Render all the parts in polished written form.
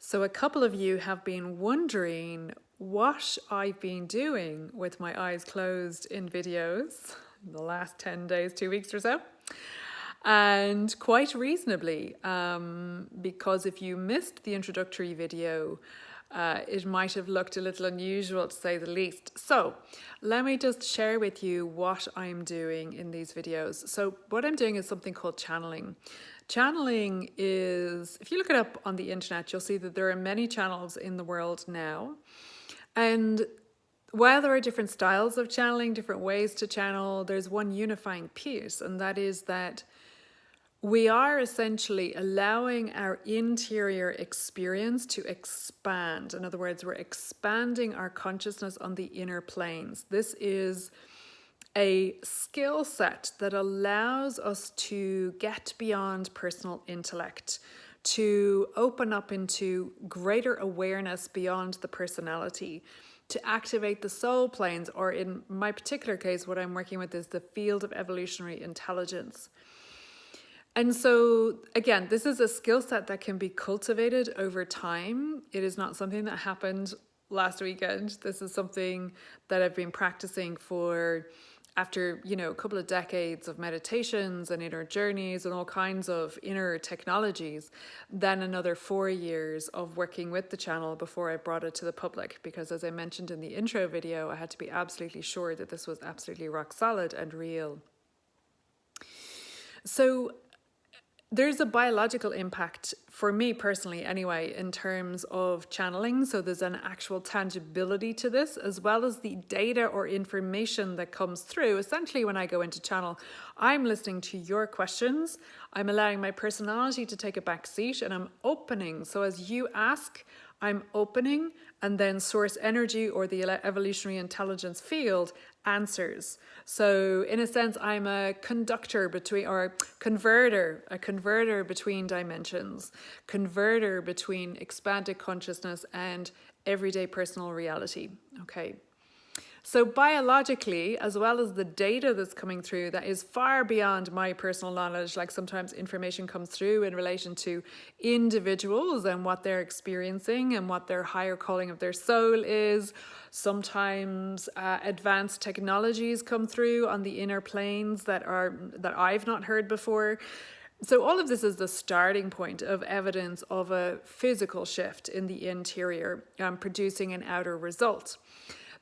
So, a couple of you have been wondering what I've been doing with my eyes closed in videos in the last 10 days, 2 weeks or so. And quite reasonably, because if you missed the introductory video, it might have looked a little unusual to say the least. So let me just share with you what I'm doing in these videos. So what I'm doing is something called channeling. Channeling is, if you look it up on the internet, you'll see that there are many channels in the world now. And while there are different styles of channeling, different ways to channel, there's one unifying piece, and that is that we are essentially allowing our interior experience to expand. In other words, we're expanding our consciousness on the inner planes. This is a skill set that allows us to get beyond personal intellect, to open up into greater awareness beyond the personality, to activate the soul planes, or in my particular case, what I'm working with is the field of evolutionary intelligence. And so, again, this is a skill set that can be cultivated over time. It is not something that happened last weekend. This is something that I've been practicing for after, a couple of decades of meditations and inner journeys and all kinds of inner technologies, then another 4 years of working with the channel before I brought it to the public. Because as I mentioned in the intro video, I had to be absolutely sure that this was absolutely rock solid and real. So there's a biological impact for me personally anyway in terms of channeling. So there's an actual tangibility to this, as well as the data or information that comes through. Essentially, when I go into channel, I'm listening to your questions. I'm allowing my personality to take a back seat, and I'm opening. So as you ask, I'm opening, and then source energy or the evolutionary intelligence field answers. So in a sense, I'm a conductor between, or a converter between dimensions, converter between expanded consciousness and everyday personal reality. Okay. So biologically, as well as the data that's coming through that is far beyond my personal knowledge, like sometimes information comes through in relation to individuals and what they're experiencing and what their higher calling of their soul is. Sometimes advanced technologies come through on the inner planes that I've not heard before. So all of this is the starting point of evidence of a physical shift in the interior, producing an outer result.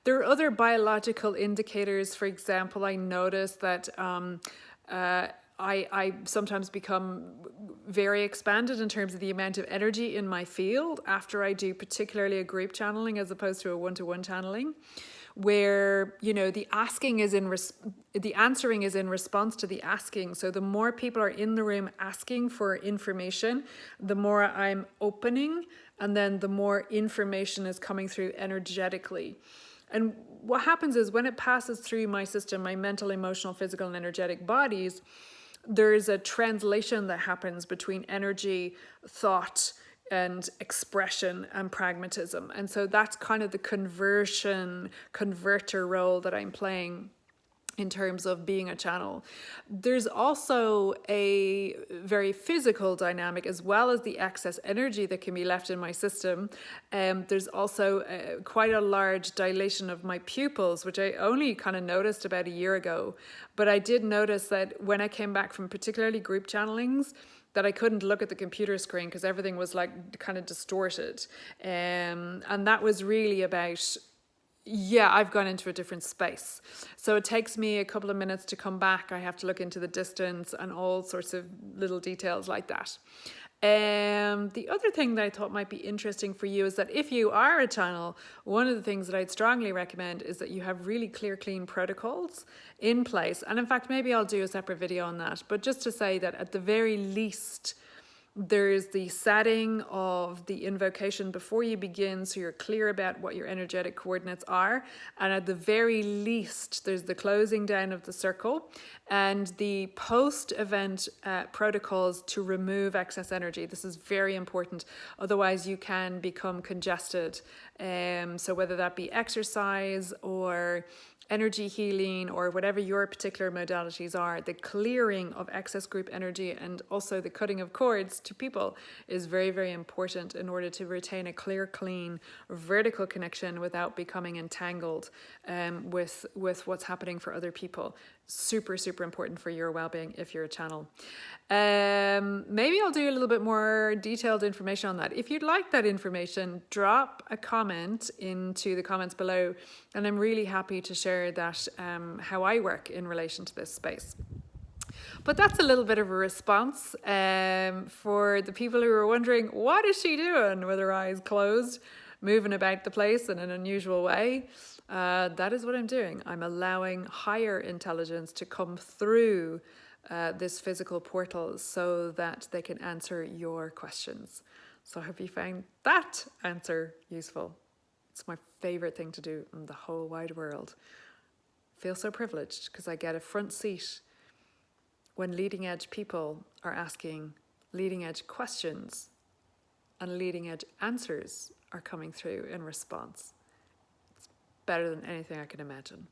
There are other biological indicators. For example, I notice that I sometimes become very expanded in terms of the amount of energy in my field after I do particularly a group channeling as opposed to a one-to-one channeling, where the answering is in response to the asking. So the more people are in the room asking for information, the more I'm opening, and then the more information is coming through energetically. And what happens is when it passes through my system, my mental, emotional, physical, and energetic bodies, there's a translation that happens between energy, thought, and expression and pragmatism. And so that's kind of the converter role that I'm playing in terms of being a channel. There's also a very physical dynamic as well as the excess energy that can be left in my system. There's also quite a large dilation of my pupils, which I only kind of noticed about a year ago. But I did notice that when I came back from particularly group channelings, that I couldn't look at the computer screen because everything was like kind of distorted. And that was really about, I've gone into a different space. So it takes me a couple of minutes to come back. I have to look into the distance and all sorts of little details like that. The other thing that I thought might be interesting for you is that if you are a channel, one of the things that I'd strongly recommend is that you have really clear, clean protocols in place. And in fact, maybe I'll do a separate video on that. But just to say that at the very least, there's the setting of the invocation before you begin, so you're clear about what your energetic coordinates are. And at the very least, there's the closing down of the circle and the post-event protocols to remove excess energy. This is very important. Otherwise, you can become congested. So whether that be exercise or energy healing or whatever your particular modalities are, the clearing of excess group energy and also the cutting of cords to people is very, very important in order to retain a clear, clean, vertical connection without becoming entangled with what's happening for other people. Super, super important for your well-being if you're a channel. Maybe I'll do a little bit more detailed information on that. If you'd like that information, drop a comment into the comments below, and I'm really happy to share that how I work in relation to this space. But that's a little bit of a response for the people who are wondering, what is she doing with her eyes closed, moving about the place in an unusual way? That is what I'm doing. I'm allowing higher intelligence to come through this physical portal so that they can answer your questions. So I hope you found that answer useful. It's my favorite thing to do in the whole wide world. I feel so privileged because I get a front seat when leading edge people are asking leading edge questions and leading edge answers are coming through in response. It's better than anything I can imagine.